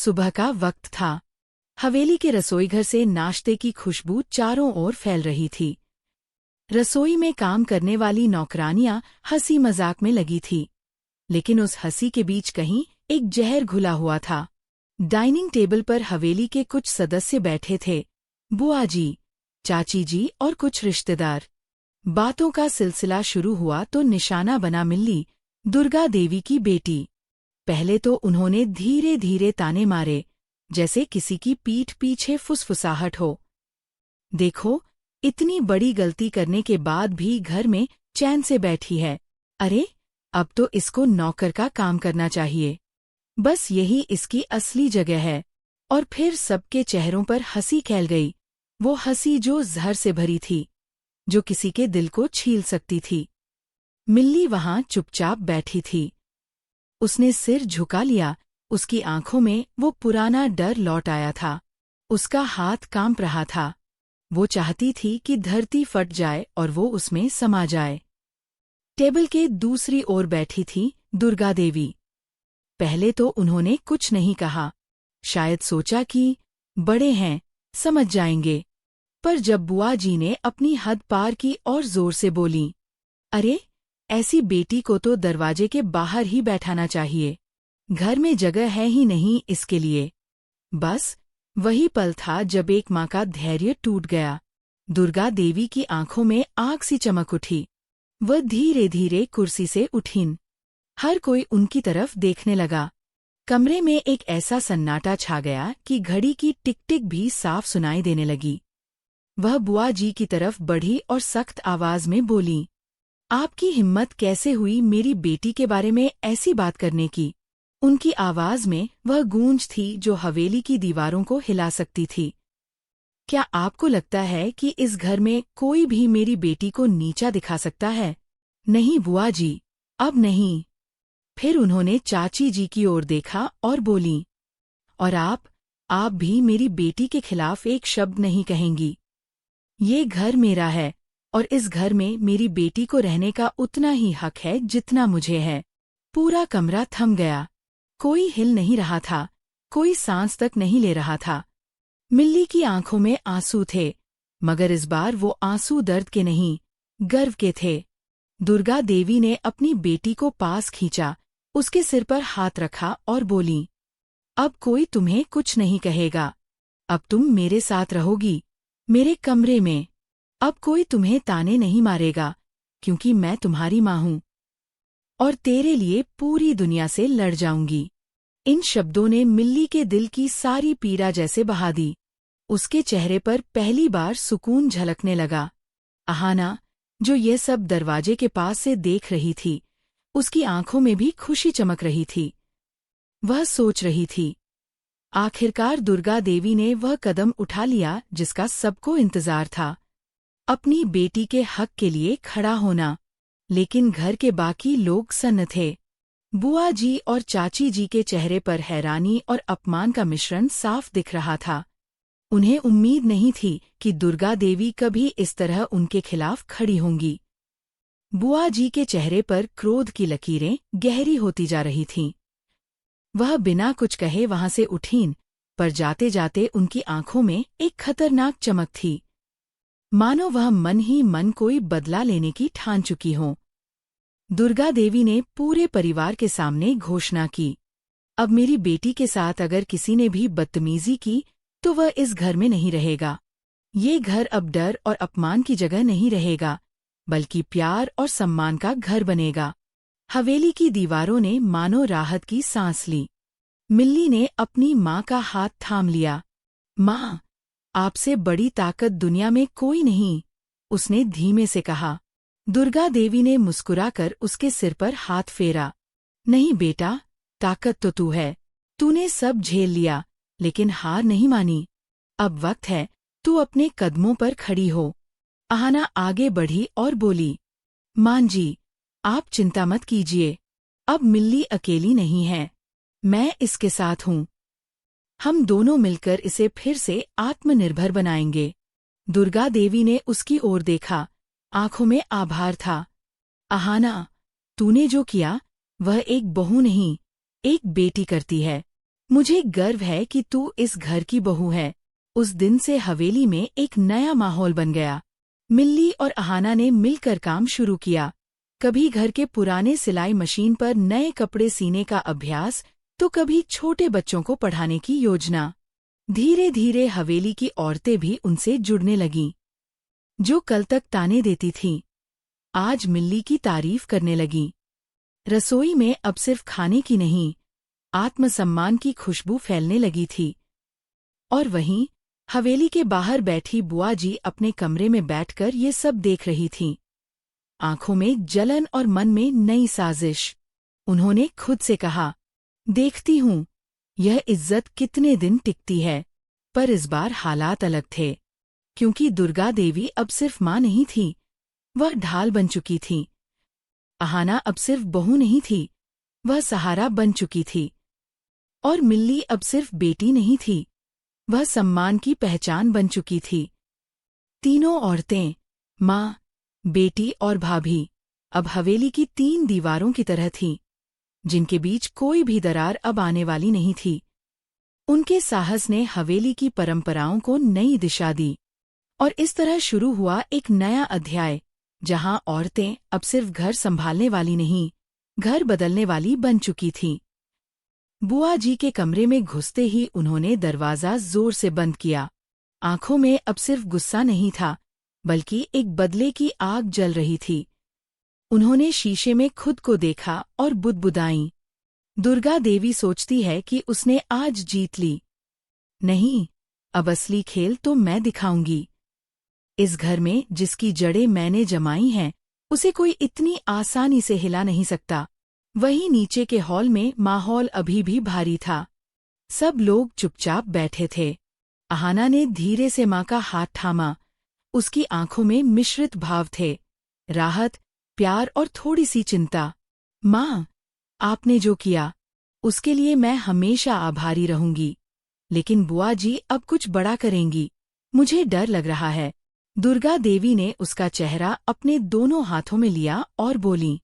सुबह का वक्त था। हवेली के रसोईघर से नाश्ते की खुशबू चारों ओर फैल रही थी। रसोई में काम करने वाली नौकरानियां हंसी मजाक में लगी थी, लेकिन उस हंसी के बीच कहीं एक जहर घुला हुआ था। डाइनिंग टेबल पर हवेली के कुछ सदस्य बैठे थे, बुआ जी, चाची जी और कुछ रिश्तेदार। बातों का सिलसिला शुरू हुआ तो निशाना बना मिल्ली, दुर्गा देवी की बेटी। पहले तो उन्होंने धीरे धीरे ताने मारे, जैसे किसी की पीठ पीछे फुसफुसाहट हो। देखो, इतनी बड़ी गलती करने के बाद भी घर में चैन से बैठी है। अरे, अब तो इसको नौकर का काम करना चाहिए। बस यही इसकी असली जगह है। और फिर सबके चेहरों पर हंसी फैल गई, वो हंसी जो जहर से भरी थी, जो किसी के दिल को छील सकती थी। मिल्ली वहां चुपचाप बैठी थी। उसने सिर झुका लिया, उसकी आंखों में वो पुराना डर लौट आया था। उसका हाथ कांप रहा था। वो चाहती थी कि धरती फट जाए और वो उसमें समा जाए। टेबल के दूसरी ओर बैठी थी दुर्गा देवी। पहले तो उन्होंने कुछ नहीं कहा, शायद सोचा कि बड़े हैं, समझ जाएंगे। पर जब बुआ जी ने अपनी हद पार की और जोर से बोली, अरे, ऐसी बेटी को तो दरवाजे के बाहर ही बैठाना चाहिए। घर में जगह है ही नहीं इसके लिए। बस वही पल था जब एक माँ का धैर्य टूट गया। दुर्गा देवी की आंखों में आग सी चमक उठी। वह धीरे धीरे कुर्सी से उठीं। हर कोई उनकी तरफ देखने लगा। कमरे में एक ऐसा सन्नाटा छा गया कि घड़ी की टिक टिक भी साफ सुनाई देने लगी। वह बुआ जी की तरफ बढ़ी और सख्त आवाज में बोली, आपकी हिम्मत कैसे हुई मेरी बेटी के बारे में ऐसी बात करने की? उनकी आवाज में वह गूंज थी जो हवेली की दीवारों को हिला सकती थी। क्या आपको लगता है कि इस घर में कोई भी मेरी बेटी को नीचा दिखा सकता है? नहीं बुआ जी, अब नहीं। फिर उन्होंने चाची जी की ओर देखा और बोली, और आप भी मेरी बेटी के खिलाफ एक शब्द नहीं कहेंगी। ये घर मेरा है और इस घर में मेरी बेटी को रहने का उतना ही हक है जितना मुझे है। पूरा कमरा थम गया। कोई हिल नहीं रहा था, कोई सांस तक नहीं ले रहा था। मिल्ली की आंखों में आंसू थे, मगर इस बार वो आंसू दर्द के नहीं, गर्व के थे। दुर्गा देवी ने अपनी बेटी को पास खींचा, उसके सिर पर हाथ रखा और बोली, अब कोई तुम्हें कुछ नहीं कहेगा। अब तुम मेरे साथ रहोगी, मेरे कमरे में। अब कोई तुम्हें ताने नहीं मारेगा, क्योंकि मैं तुम्हारी माँ हूँ और तेरे लिए पूरी दुनिया से लड़ जाऊंगी। इन शब्दों ने मिल्ली के दिल की सारी पीड़ा जैसे बहा दी। उसके चेहरे पर पहली बार सुकून झलकने लगा। अहाना, जो ये सब दरवाजे के पास से देख रही थी, उसकी आंखों में भी खुशी चमक रही थी। वह सोच रही थी, आखिरकार दुर्गा देवी ने वह कदम उठा लिया जिसका सबको इंतजार था, अपनी बेटी के हक के लिए खड़ा होना। लेकिन घर के बाकी लोग सन्न थे। बुआ जी और चाची जी के चेहरे पर हैरानी और अपमान का मिश्रण साफ दिख रहा था। उन्हें उम्मीद नहीं थी कि दुर्गा देवी कभी इस तरह उनके खिलाफ खड़ी होंगी। बुआ जी के चेहरे पर क्रोध की लकीरें गहरी होती जा रही थीं। वह बिना कुछ कहे वहां से उठीं, पर जाते जाते उनकी आंखों में एक खतरनाक चमक थी, मानो वह मन ही मन कोई बदला लेने की ठान चुकी हों। दुर्गा देवी ने पूरे परिवार के सामने घोषणा की, अब मेरी बेटी के साथ अगर किसी ने भी बदतमीजी की तो वह इस घर में नहीं रहेगा। ये घर अब डर और अपमान की जगह नहीं रहेगा, बल्कि प्यार और सम्मान का घर बनेगा। हवेली की दीवारों ने मानो राहत की सांस ली। मिल्ली ने अपनी माँ का हाथ थाम लिया। माँ, आपसे बड़ी ताकत दुनिया में कोई नहीं, उसने धीमे से कहा। दुर्गा देवी ने मुस्कुराकर उसके सिर पर हाथ फेरा। नहीं बेटा, ताकत तो तू है। तूने सब झेल लिया, लेकिन हार नहीं मानी। अब वक्त है तू अपने कदमों पर खड़ी हो। अहाना आगे बढ़ी और बोली, मां जी, आप चिंता मत कीजिए। अब मिल्ली अकेली नहीं है, मैं इसके साथ हूँ। हम दोनों मिलकर इसे फिर से आत्मनिर्भर बनाएंगे। दुर्गा देवी ने उसकी ओर देखा, आंखों में आभार था। अहाना, तूने जो किया वह एक बहू नहीं, एक बेटी करती है। मुझे गर्व है कि तू इस घर की बहू है। उस दिन से हवेली में एक नया माहौल बन गया। मिल्ली और अहाना ने मिलकर काम शुरू किया। कभी घर के पुराने सिलाई मशीन पर नए कपड़े सीने का अभ्यास, तो कभी छोटे बच्चों को पढ़ाने की योजना। धीरे धीरे हवेली की औरतें भी उनसे जुड़ने लगीं। जो कल तक ताने देती थीं, आज मिल्ली की तारीफ करने लगीं। रसोई में अब सिर्फ खाने की नहीं, आत्मसम्मान की खुशबू फैलने लगी थी। और वहीं हवेली के बाहर बैठी बुआ जी अपने कमरे में बैठकर ये सब देख रही थीं। आंखों में जलन और मन में नई साजिश। उन्होंने खुद से कहा, देखती हूँ यह इज्जत कितने दिन टिकती है। पर इस बार हालात अलग थे, क्योंकि दुर्गा देवी अब सिर्फ माँ नहीं थी, वह ढाल बन चुकी थी। अहाना अब सिर्फ बहू नहीं थी, वह सहारा बन चुकी थी। और मिल्ली अब सिर्फ बेटी नहीं थी, वह सम्मान की पहचान बन चुकी थी। तीनों औरतें, माँ, बेटी और भाभी, अब हवेली की 3 दीवारों की तरह थीं, जिनके बीच कोई भी दरार अब आने वाली नहीं थी। उनके साहस ने हवेली की परंपराओं को नई दिशा दी। और इस तरह शुरू हुआ एक नया अध्याय, जहां औरतें अब सिर्फ घर संभालने वाली नहीं, घर बदलने वाली बन चुकी थीं। बुआ जी के कमरे में घुसते ही उन्होंने दरवाज़ा जोर से बंद किया। आंखों में अब सिर्फ गुस्सा नहीं था, बल्कि एक बदले की आग जल रही थी। उन्होंने शीशे में खुद को देखा और बुदबुदाईं, दुर्गा देवी सोचती है कि उसने आज जीत ली। नहीं, अब असली खेल तो मैं दिखाऊंगी। इस घर में जिसकी जड़ें मैंने जमाई हैं, उसे कोई इतनी आसानी से हिला नहीं सकता। वहीं नीचे के हॉल में माहौल अभी भी भारी था। सब लोग चुपचाप बैठे थे। अहाना ने धीरे से माँ का हाथ थामा। उसकी आंखों में मिश्रित भाव थे, राहत, प्यार और थोड़ी सी चिंता। माँ, आपने जो किया, उसके लिए मैं हमेशा आभारी रहूंगी। लेकिन बुआ जी अब कुछ बड़ा करेंगी, मुझे डर लग रहा है। दुर्गा देवी ने उसका चेहरा अपने दोनों हाथों में लिया और बोली,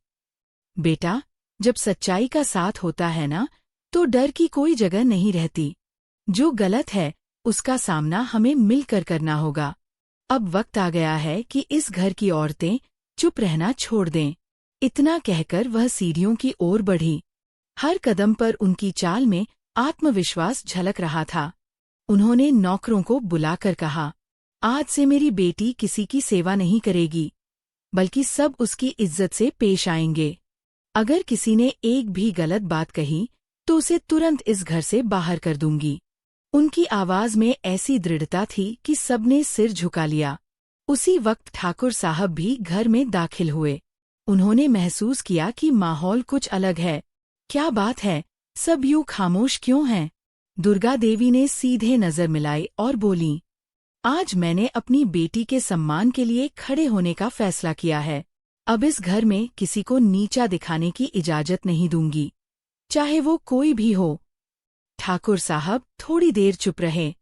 बेटा, जब सच्चाई का साथ होता है ना, तो डर की कोई जगह नहीं रहती। जो गलत है, उसका सामना हमें मिलकर करना होगा। अब वक्त आ गया है कि इस घर की औरतें चुप रहना छोड़ दें। इतना कहकर वह सीढ़ियों की ओर बढ़ी। हर कदम पर उनकी चाल में आत्मविश्वास झलक रहा था। उन्होंने नौकरों को बुलाकर कहा, आज से मेरी बेटी किसी की सेवा नहीं करेगी, बल्कि सब उसकी इज्जत से पेश आएंगे। अगर किसी ने एक भी गलत बात कही, तो उसे तुरंत इस घर से बाहर कर दूंगी। उनकी आवाज में ऐसी दृढ़ता थी कि सबने सिर झुका लिया। उसी वक्त ठाकुर साहब भी घर में दाखिल हुए। उन्होंने महसूस किया कि माहौल कुछ अलग है। क्या बात है, सब यूं खामोश क्यों हैं? दुर्गा देवी ने सीधे नजर मिलाई और बोली, आज मैंने अपनी बेटी के सम्मान के लिए खड़े होने का फैसला किया है। अब इस घर में किसी को नीचा दिखाने की इजाजत नहीं दूंगी, चाहे वो कोई भी हो। ठाकुर साहब थोड़ी देर चुप रहे।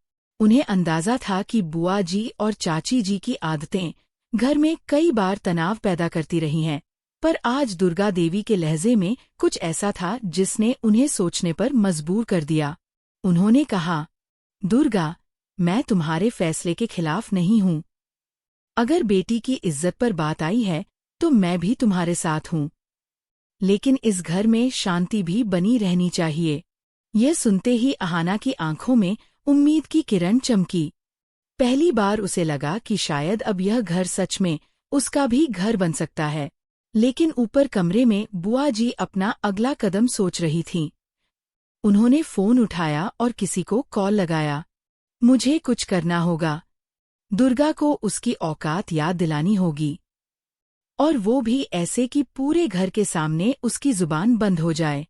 उन्हें अंदाजा था कि बुआ जी और चाची जी की आदतें घर में कई बार तनाव पैदा करती रही हैं, पर आज दुर्गा देवी के लहजे में कुछ ऐसा था जिसने उन्हें सोचने पर मजबूर कर दिया। उन्होंने कहा, दुर्गा, मैं तुम्हारे फैसले के खिलाफ नहीं हूँ। अगर बेटी की इज्जत पर बात आई है, तो मैं भी तुम्हारे साथ हूँ। लेकिन इस घर में शांति भी बनी रहनी चाहिए। यह सुनते ही अहाना की आंखों में उम्मीद की किरण चमकी। पहली बार उसे लगा कि शायद अब यह घर सच में उसका भी घर बन सकता है। लेकिन ऊपर कमरे में बुआ जी अपना अगला कदम सोच रही थीं। उन्होंने फोन उठाया और किसी को कॉल लगाया। मुझे कुछ करना होगा। दुर्गा को उसकी औकात याद दिलानी होगी, और वो भी ऐसे कि पूरे घर के सामने उसकी जुबान बंद हो जाए।